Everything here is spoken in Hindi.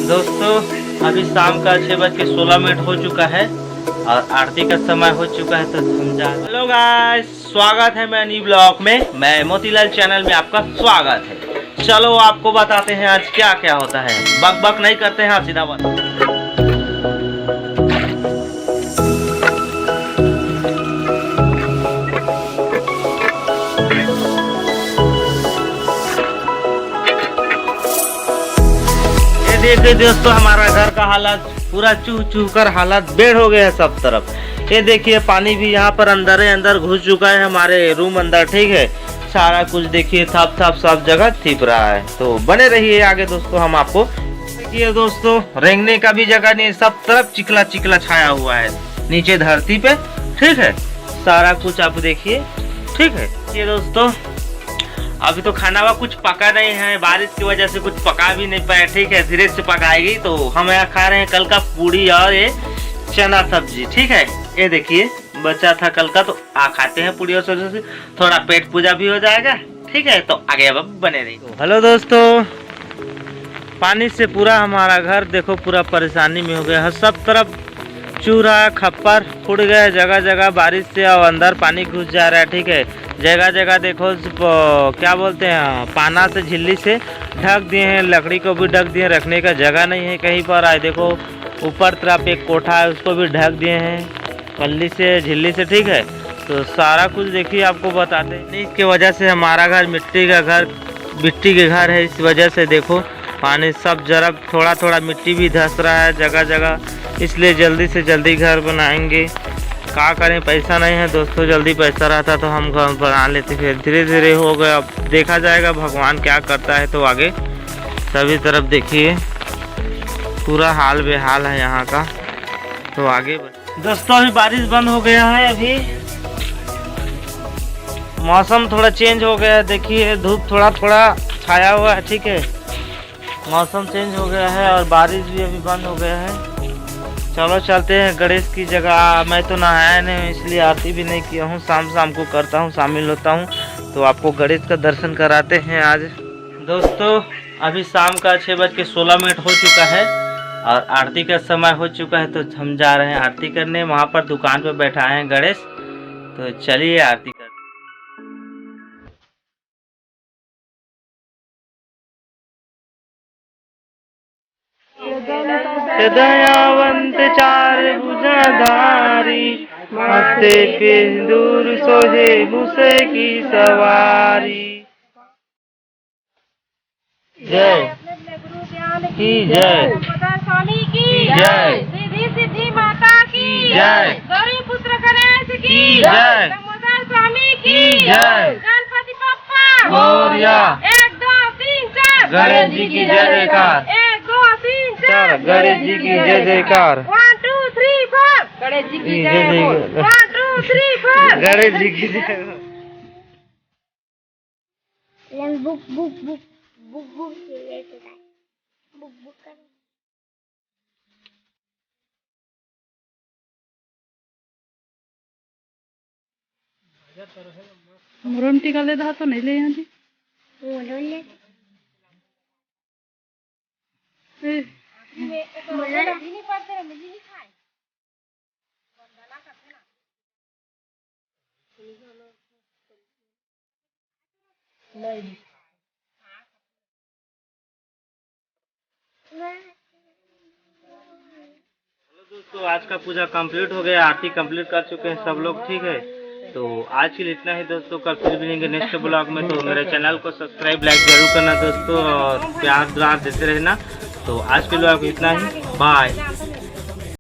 दोस्तों अभी शाम का 6:16 हो चुका है और आरती का समय हो चुका है, तो समझा। हेलो गाइस, स्वागत है मैं न्यू ब्लॉग में। मैं मोतीलाल चैनल में आपका स्वागत है। चलो आपको बताते हैं आज क्या क्या होता है। बक बक नहीं करते हैं, सीधा बात। देखिए दोस्तों, हमारा घर का हालत पूरा चूह चूह कर हालत बेड़ हो गया है सब तरफ। ये देखिए पानी भी यहाँ पर अंदर अंदर घुस चुका है हमारे रूम अंदर, ठीक है। सारा कुछ देखिए थप थप सब जगह छिप रहा है। तो बने रहिए आगे दोस्तों, हम आपको देखिए दोस्तों, रेंगने का भी जगह नहीं, सब तरफ चिकला चिकला छाया हुआ है नीचे धरती पे, ठीक है। सारा कुछ आप देखिए, ठीक है। ये दोस्तों अभी तो खाना हुआ कुछ पका नहीं है, बारिश की वजह से कुछ पका भी नहीं पाए, ठीक है। धीरे से पकाएगी। तो हम यहाँ खा रहे हैं कल का पूड़ी और ये चना सब्जी, ठीक है। ये देखिए बचा था कल का, तो खाते हैं पूड़ी और सब्जी, थोड़ा पेट पूजा भी हो जाएगा, ठीक है। तो आगे अब बने रही। हेलो दोस्तों, पानी से पूरा हमारा घर देखो पूरा परेशानी में हो गया है। सब तरफ चूरा खप्पर फूट गया, जगह जगह बारिश से और अंदर पानी घुस जा रहा है, ठीक है। जगह जगह देखो क्या बोलते हैं, पाना से झिल्ली से ढक दिए हैं, लकड़ी को भी ढक दिए, रखने का जगह नहीं है कहीं पर। आए देखो ऊपर तरफ एक कोठा है, उसको भी ढक दिए हैं पल्ली से झिल्ली से, ठीक है। तो सारा कुछ देखिए आपको बताते हैं। इसकी वजह से हमारा घर मिट्टी के घर है, इस वजह से देखो पानी सब जरा थोड़ा थोड़ा मिट्टी भी धंस रहा है जगह जगह, इसलिए जल्दी से जल्दी घर बनाएंगे। क्या करें, पैसा नहीं है दोस्तों। जल्दी पैसा रहता तो हम घर बना लेते, फिर धीरे धीरे हो गया। अब देखा जाएगा भगवान क्या करता है। तो आगे सभी तरफ देखिए पूरा हाल बेहाल है यहाँ का। तो आगे दोस्तों अभी बारिश बंद हो गया है, अभी मौसम थोड़ा चेंज हो गया है। देखिए धूप थोड़ा थोड़ा छाया हुआ है, ठीक है। मौसम चेंज हो गया है और बारिश भी अभी बंद हो गया है। चलो चलते हैं गणेश की जगह। मैं तो नहाया नहीं, इसलिए आरती भी नहीं किया हूँ। शाम को करता हूँ, शामिल होता हूँ। तो आपको गणेश का दर्शन कराते हैं आज। दोस्तों अभी शाम का 6:16 हो चुका है और आरती का समय हो चुका है। तो हम जा रहे हैं आरती करने। वहाँ पर दुकान पर बैठा है गणेश, तो चलिए आरती कर। दयावंत चार भुजाधारी, माथे पे दूर सोहे मूसे की सवारी। जय की जय, स्वामी की जय, सिद्धि सिद्धि माता की जय, गौरी पुत्र गणेश की जय, दामोदर स्वामी की जय, गणपति बप्पा मोरया। 1 2 3 4 गणेश जी की जय जयकार। 1 2 3 4 गणेश जी की जय जयकार। 1 2 3 4 गणेश जी की जय हो। 1 2 3 4 गणेश जी की जय। Book book book book book book book कर। मुरम टीका ले दा तो नहीं ले यहाँ जी। बोलो ले नहीं पड़ते रहे, मुझे नहीं खाए। बंदना करते ना। नहीं। दोस्तों आज का पूजा कंप्लीट हो गया, आरती कंप्लीट कर चुके हैं सब लोग, ठीक है। तो आज के लिए इतना ही दोस्तों, कल फिर मिलेंगे नेक्स्ट ब्लॉग में। तो मेरे चैनल को सब्सक्राइब लाइक जरूर करना दोस्तों, और प्यार दुलार देते रहना। तो आज के ब्लॉग इतना ही, बाय।